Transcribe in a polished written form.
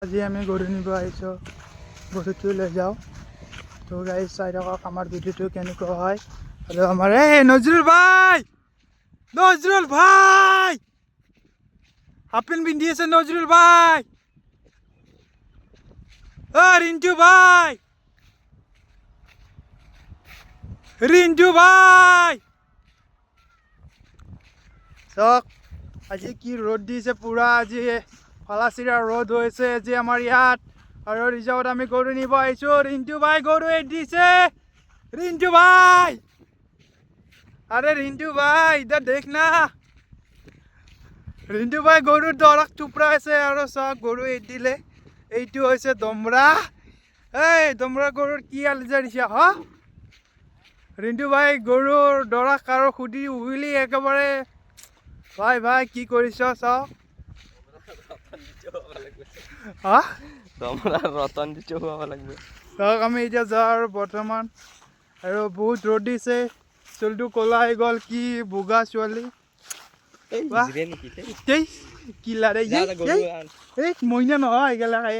আজি আমি গৰু নিব আহিছোঁ, গৰুটো লৈ যাওঁ। তো গাড়ী চাই থাকক আমাৰ ভিডিঅ'টো কেনেকুৱা হয়। আৰু আমাৰ এই নজৰুল ভাই হাফ পেণ্ট পিন্ধি আছে নজৰুল ভাই। ৰিণ্টু ভাই চাওক আজি কি ৰ'দ দিছে, পুৰা আজি ফালাচিৰা ৰ'দ হৈছে আজি আমাৰ ইয়াত। আৰু ৰিজাৰ্ভত আমি গৰু নিব আহিছোঁ। ৰিণ্টু ভাই গৰু এৰি দিছে। ৰিণ্টু ভাই, আৰে ৰিণ্টু ভাই ইধৰ দেখ না। ৰিণ্টু ভাই গৰুৰ দৰক থুপৰাইছে আৰু চাওক গৰু এৰি দিলে। এইটো হৈছে দমৰা। এই দমৰা গৰুৰ কি আলিজা দিছে হ। ৰিণ্টু ভাই গৰুৰ দৰক আৰু সুধি উহিলি একেবাৰে। ভাই কি কৰিছ চাওক। চাওক আমি এতিয়া যাওঁ আৰু বৰ্তমান। আৰু বহুত ৰ'দ দিছে, চুলটো ক'লা হৈ গ'ল। কি বগা ছোৱালী কি লাৰে এই মইনা নহয় এইগেলা খাই।